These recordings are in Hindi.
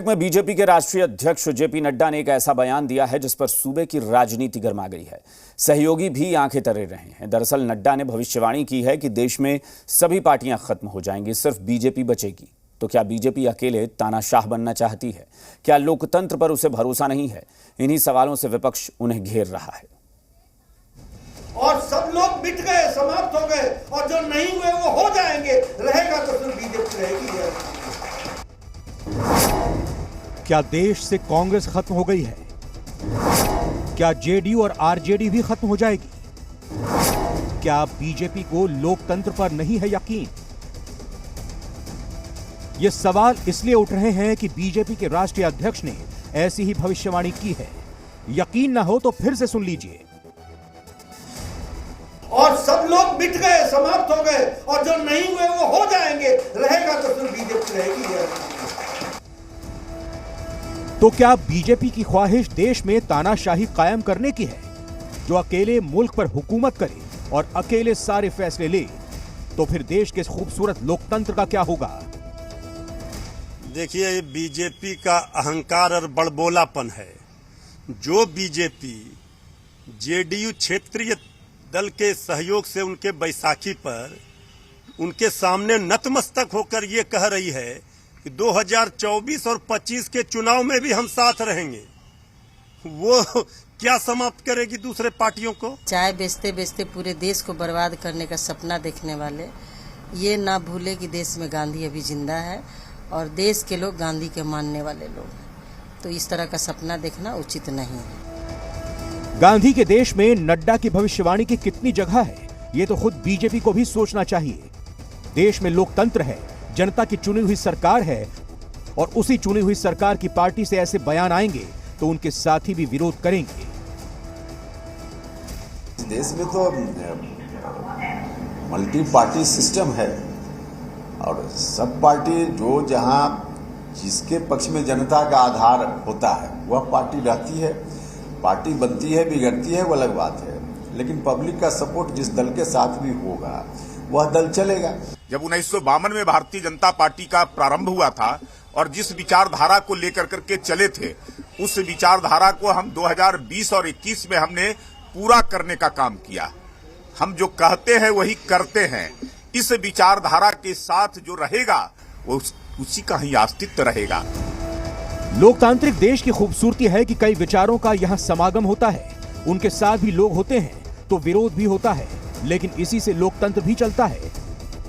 में बीजेपी के राष्ट्रीय अध्यक्ष जेपी नड्डा ने एक ऐसा बयान दिया है जिस पर सूबे की राजनीति गर्मा गई है। सहयोगी भी आंखें तरे रहे हैं। दरअसल नड्डा ने भविष्यवाणी की है कि देश में सभी पार्टियां खत्म हो जाएंगी, सिर्फ बीजेपी बचेगी। तो क्या बीजेपी अकेले तानाशाह बनना चाहती है? क्या लोकतंत्र पर उसे भरोसा नहीं है? इन्हीं सवालों से विपक्ष उन्हें घेर रहा है। और सब लोग मिट गए, समाप्त हो गए, और जो नहीं हुए वो हो जाएंगे। रहेगा तो सिर्फ बीजेपी रहेगी। क्या देश से कांग्रेस खत्म हो गई है? क्या जेडीयू और आरजेडी भी खत्म हो जाएगी? क्या बीजेपी को लोकतंत्र पर नहीं है यकीन? ये सवाल इसलिए उठ रहे हैं कि बीजेपी के राष्ट्रीय अध्यक्ष ने ऐसी ही भविष्यवाणी की है। यकीन ना हो तो फिर से सुन लीजिए। और सब लोग मिट गए, समाप्त हो गए, और जो नहीं हुए वो हो जाएंगे। रहेगा तो सिर्फ बीजेपी रहेगी। तो क्या बीजेपी की ख्वाहिश देश में तानाशाही कायम करने की है, जो अकेले मुल्क पर हुकूमत करे और अकेले सारे फैसले ले? तो फिर देश के खूबसूरत लोकतंत्र का क्या होगा? देखिए, बीजेपी का अहंकार और बड़बोलापन है। जो बीजेपी जेडीयू क्षेत्रीय दल के सहयोग से उनके बैसाखी पर उनके सामने नतमस्तक होकर ये कह रही है कि 2024 और 25 के चुनाव में भी हम साथ रहेंगे, वो क्या समाप्त करेगी दूसरे पार्टियों को? चाय बेचते बेचते पूरे देश को बर्बाद करने का सपना देखने वाले ये ना भूले कि देश में गांधी अभी जिंदा है और देश के लोग गांधी के मानने वाले लोग हैं। तो इस तरह का सपना देखना उचित नहीं है। गांधी के देश में नड्डा की भविष्यवाणी की कितनी जगह है, ये तो खुद बीजेपी को भी सोचना चाहिए। देश में लोकतंत्र है, जनता की चुनी हुई सरकार है, और उसी चुनी हुई सरकार की पार्टी से ऐसे बयान आएंगे तो उनके साथी भी विरोध करेंगे। देश में तो मल्टी पार्टी सिस्टम है और सब पार्टी जो जहां जिसके पक्ष में जनता का आधार होता है वह पार्टी रहती है। पार्टी बनती है, बिगड़ती है, वो अलग बात है, लेकिन पब्लिक का सपोर्ट जिस दल के साथ भी होगा वह दल चलेगा। जब 1952 में भारतीय जनता पार्टी का प्रारंभ हुआ था और जिस विचारधारा को लेकर करके चले थे, उस विचारधारा को हम 2020 और 21 में हमने पूरा करने का काम किया। हम जो कहते हैं वही करते हैं। इस विचारधारा के साथ जो रहेगा वो उसी का ही अस्तित्व रहेगा। लोकतांत्रिक देश की खूबसूरती है कि कई विचारों का यहाँ समागम होता है। उनके साथ भी लोग होते हैं तो विरोध भी होता है, लेकिन इसी से लोकतंत्र भी चलता है।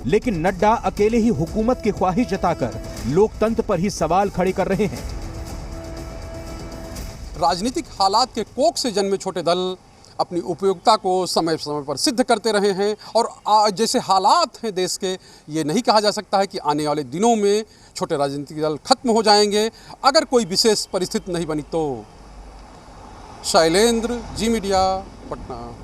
लेकिन नड्डा अकेले ही हुकूमत की ख्वाहिश जताकर लोकतंत्र पर ही सवाल खड़े कर रहे हैं। राजनीतिक हालात के कोख से जन्मे छोटे दल अपनी उपयोगिता को समय समय पर सिद्ध करते रहे हैं, और जैसे हालात हैं देश के, ये नहीं कहा जा सकता है कि आने वाले दिनों में छोटे राजनीतिक दल खत्म हो जाएंगे अगर कोई विशेष परिस्थिति नहीं बनी तो। शैलेंद्र, जी मीडिया, पटना।